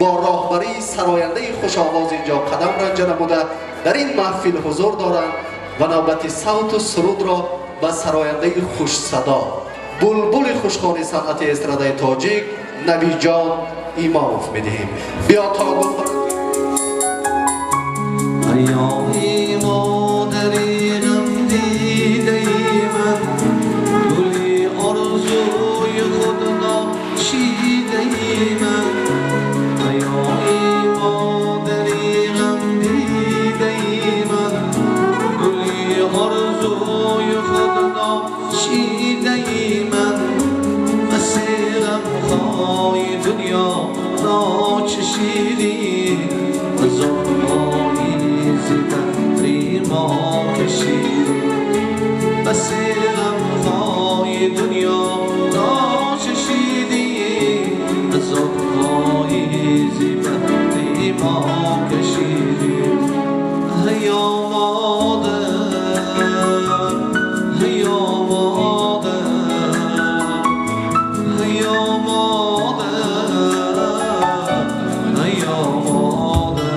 با راهبری سراینده خوش‌آواز اینجا قدم رنجه نموده در این محفل حضور دارند و نوبت صوت و سرود را به سراینده خوش صدا بلبل خوشخوان صنعت استرادای تاجیک نبی جان ایماموف میدهیم. بیا تا ایامی مادری غم دیده من گلی آرزوی خود ناشیده من ایامی مادری غم دیده من گلی آرزوی خود ناشیده من مسیر غمخوای دنیا ناچشیدی ما کشیدی بس غمهای دنیا ناچشیدی عذابهای زیبایی ما کشیدی هیا مادر هیا مادر هیا مادر هیا مادر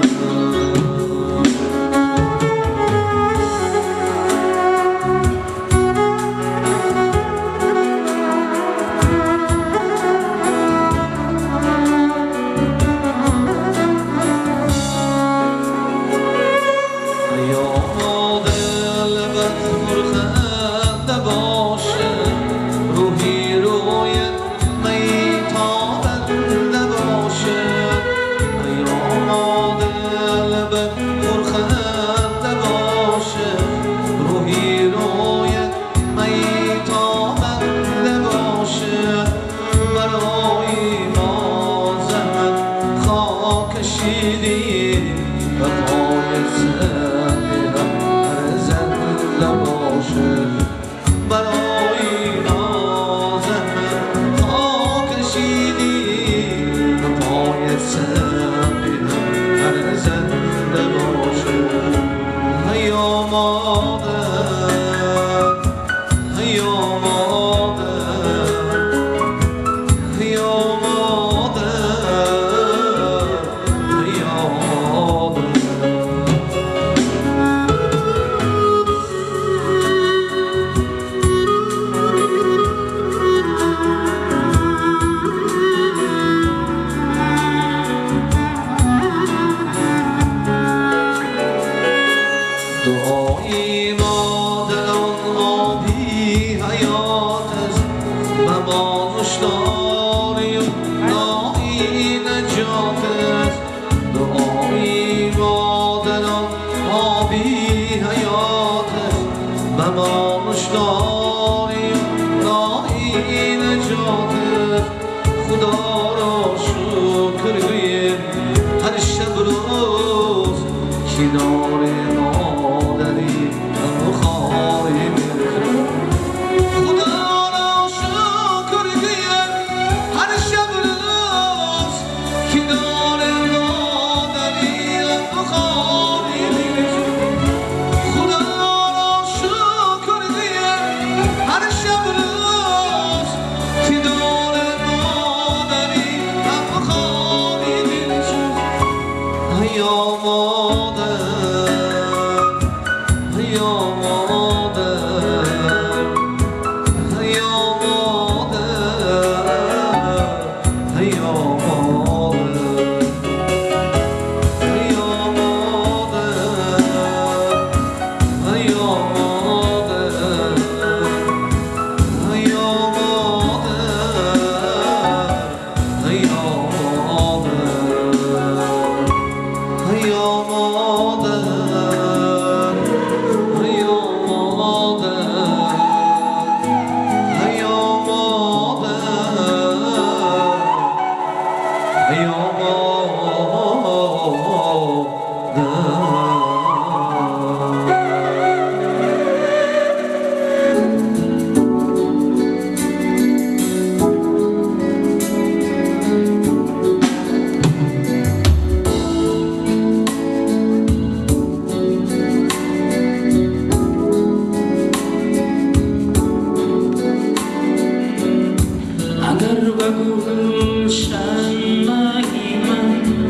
Agar bagul shan mahiman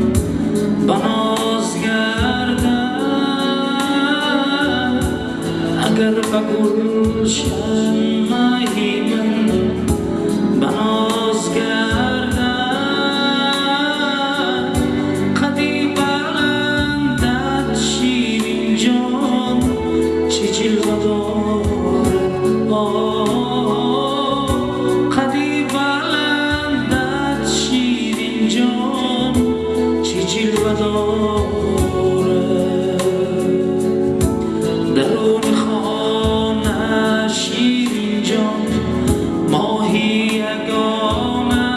جلوه داره درون خانه شیرین جان ماهی یگانه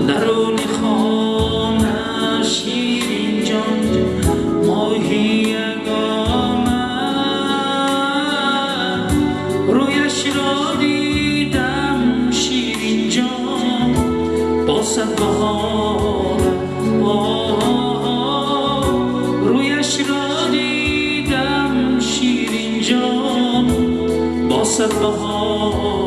درون خانه شیرین جان ماهی یگانه رویش را دیدم شیرین جان با صد بهاره رویش را دیدم شیرین جان با صد بهاره